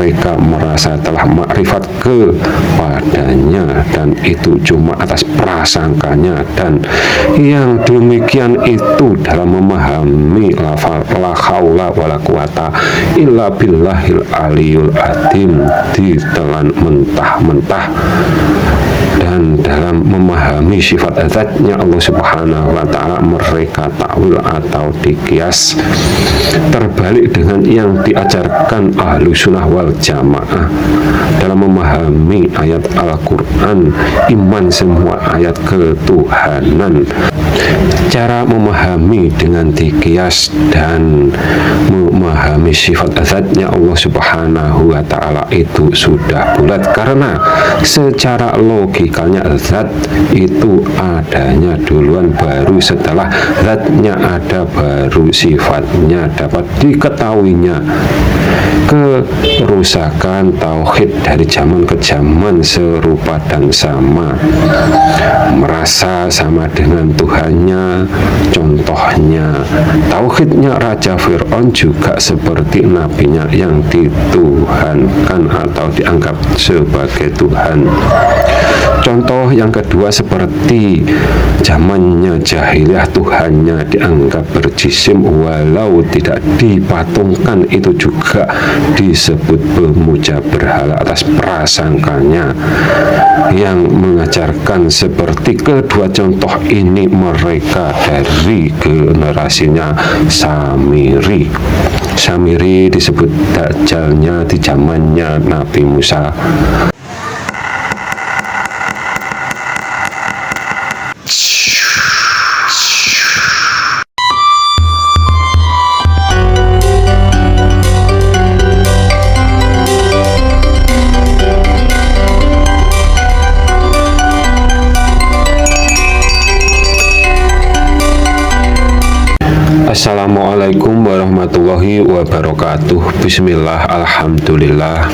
mereka merasa telah makrifat kepadanya, dan itu cuma atas prasangkanya, dan yang demikian itu dalam memahami lafal la haula wala quwata illa billahil aliyul azim ditelan mentah-mentah. Dan dalam memahami sifat zatnya Allah Subhanahu wa Ta'ala, mereka takwil atau dikias terbalik dengan yang diajarkan ahlu sunnah wal jamaah dalam memahami ayat Al-Quran, iman semua ayat ketuhanan. Cara memahami dengan dikias dan memahami sifat zatnya Allah Subhanahu wa Ta'ala itu sudah bulat, karena secara logikanya zat itu adanya duluan, baru setelah zatnya ada baru sifatnya dapat diketahuinya. Kerusakan tauhid dari zaman ke zaman serupa dan sama, merasa sama dengan Tuhannya. Contohnya tauhidnya Raja Fir'aun juga seperti nabinya yang dituhankan atau dianggap sebagai Tuhan. Contoh yang kedua seperti zamannya jahiliyah, Tuhannya dianggap berjisim walau tidak dipatungkan, itu juga disebut pemuja berhala atas prasangkanya. Yang mengajarkan seperti kedua contoh ini mereka dari generasinya Samiri. Samiri disebut dajjalnya di zamannya Nabi Musa. Assalamualaikum warahmatullahi wabarakatuh. Bismillah, alhamdulillah,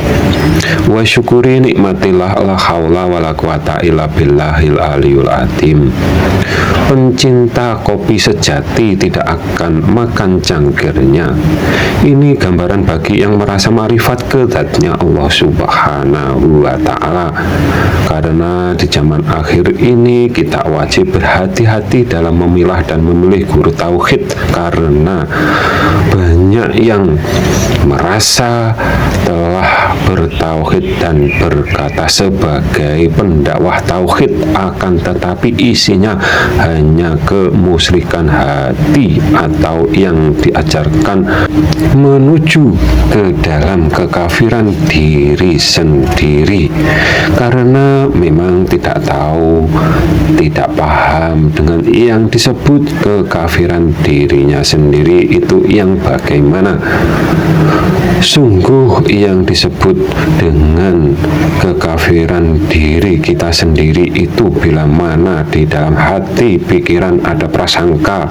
wa syukuri nikmatillah, la haula wala quwata illa billahil aliyul azim. Pencinta kopi sejati tidak akan makan cangkirnya. Ini gambaran bagi yang merasa ma'rifat ke zatnya Allah Subhanahu wa Ta'ala. Karena di zaman akhir ini kita wajib berhati-hati dalam memilah dan memilih guru tauhid, karena banyak yang merasa telah bertauhid dan berkata sebagai pendakwah tauhid, akan tetapi isinya hanya kemusyrikan hati atau yang diajarkan menuju ke dalam kekafiran diri sendiri, karena memang tidak tahu, tidak paham dengan yang disebut kekafiran dirinya sendiri itu yang bagaimana. Sungguh yang disebut dengan kekafiran diri kita sendiri itu bila mana di dalam hati pikiran ada prasangka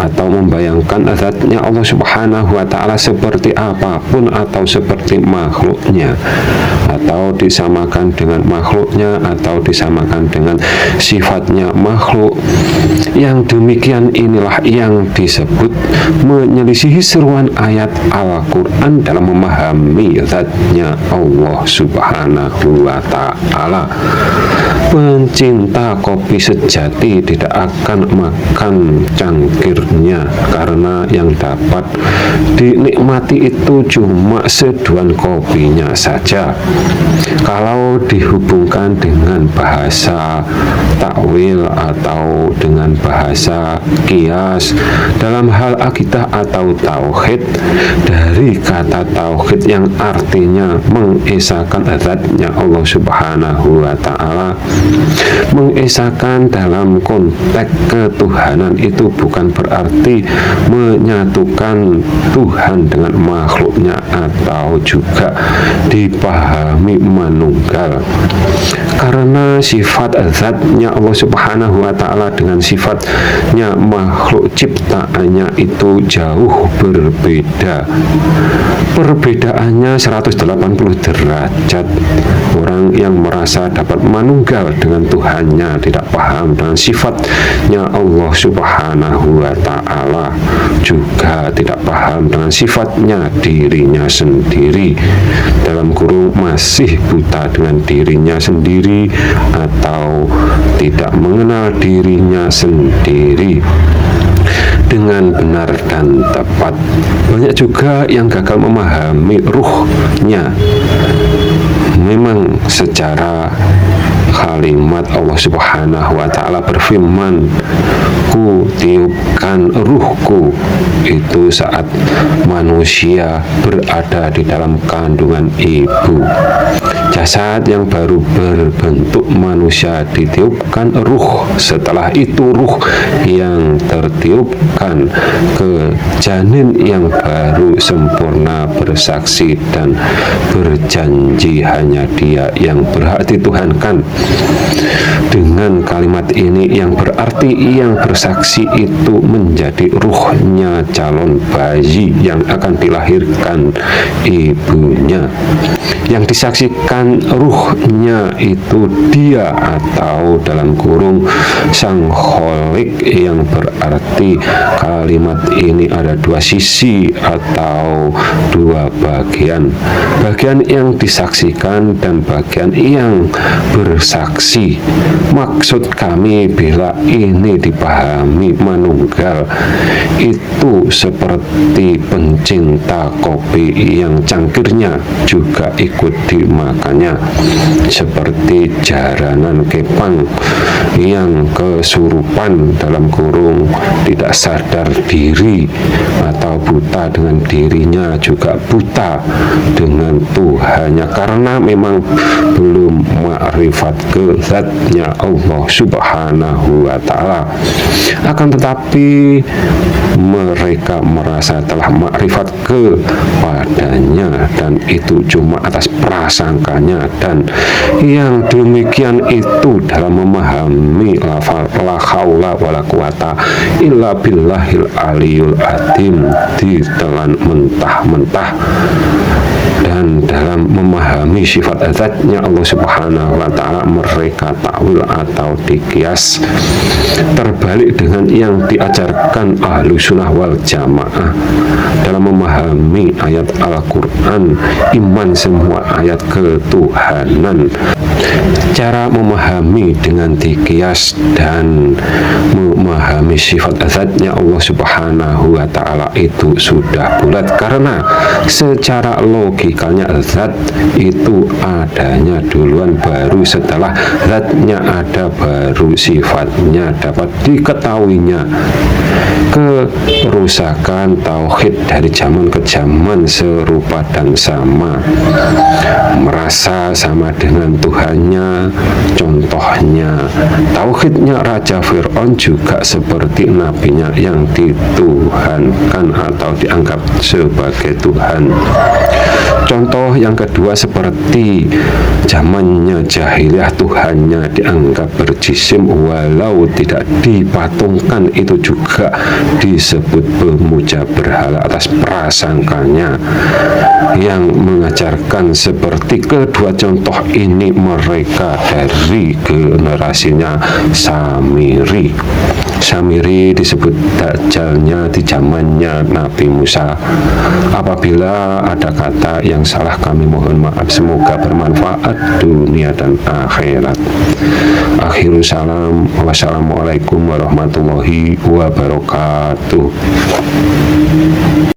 atau membayangkan zatnya Allah Subhanahu wa Ta'ala seperti apapun atau seperti makhluknya, atau disamakan dengan makhluknya, atau disamakan dengan sifatnya makhluk. Yang demikian inilah yang disebut menyelisihi seruan ayat Al-Quran dalam memahami zatnya Allah Subhanahu wa Ta'ala. Pencinta kopi sejati tidak akan makan cangkirnya, karena yang dapat dinikmati itu cuma seduhan kopinya saja. Kalau dihubungkan dengan bahasa takwil atau dengan bahasa kias dalam hal akidah atau tauhid, dari kata tauhid yang artinya mengesahkan zatnya Allah Subhanahu wa Ta'ala, mengesahkan dalam konteks ketuhanan itu bukan berarti menyatukan Tuhan dengan makhluknya atau juga dipahami manunggal, karena sifat zatnya Allah Subhanahu wa Ta'ala dengan sifatnya makhluk ciptaannya itu jauh berbeda. Perbedaannya 180 derajat. Orang yang merasa dapat manunggal menunggal dengan Tuhannya, tidak paham dengan sifatnya Allah Subhanahu wa Ta'ala, juga tidak paham dengan sifatnya dirinya sendiri, dalam kurung masih buta dengan dirinya sendiri atau tidak mengenal dirinya sendiri dengan benar dan tepat. Banyak juga yang gagal memahami ruhnya. Memang secara kalimat Allah Subhanahu wa Ta'ala berfirman, ku tiupkan ruhku, itu saat manusia berada di dalam kandungan ibu. Jasad yang baru berbentuk manusia ditiupkan ruh, setelah itu ruh yang tertiupkan ke janin yang baru sempurna bersaksi dan berjanji hanya Dia yang berhak dituhankan. Dengan kalimat ini yang berarti yang bersaksi itu menjadi ruhnya calon bayi yang akan dilahirkan ibunya. Yang disaksikan ruhnya itu Dia atau dalam kurung Sang Kholik, yang berarti kalimat ini ada dua sisi atau dua bagian. Bagian yang disaksikan dan bagian yang bersaksi. Maksud kami bila ini dipahami manunggal, itu seperti pencinta kopi yang cangkirnya juga ikut dimakannya, seperti jaranan kepang yang kesurupan dalam kurung tidak sadar diri atau buta dengan dirinya, juga buta dengan Tuhannya, karena memang belum makrifat ke zatnya Allah Subhanahu wa Ta'ala. Akan tetapi mereka merasa telah makrifat kepadanya, dan itu cuma atas prasangkanya, dan yang demikian itu dalam memahami lafal la haula wala quwata illa billahil aliyul azim ditelan mentah-mentah. Dan dalam memahami sifat zatnya Allah Subhanahu wa Ta'ala, mereka takwil atau dikias terbalik dengan yang diajarkan ahlu sunnah wal jamaah dalam memahami ayat Al-Quran, iman semua ayat ketuhanan. Cara memahami dengan dikias dan memahami sifat zatnya Allah Subhanahu wa Ta'ala itu sudah bulat, karena secara logikanya zat itu adanya duluan, baru setelah zatnya ada baru sifatnya dapat diketahuinya. Kerusakan tauhid dari zaman ke zaman serupa dan sama, merasa sama dengan Tuhannya. Contohnya tauhidnya Raja Fir'aun juga seperti nabinya yang dituhankan atau dianggap sebagai Tuhan. Contoh yang kedua seperti zamannya jahiliyah, Tuhannya dianggap berjisim walau tidak dipatungkan, itu juga disebut pemuja berhala atas prasangkanya. Yang mengajarkan seperti kedua contoh ini mereka dari generasinya Samiri. Samiri disebut dajjalnya di zamannya Nabi Musa. Apabila ada kata yang salah kami mohon maaf, semoga bermanfaat dunia dan akhirat. Akhirul salam, wassalamualaikum warahmatullahi wabarakatuh.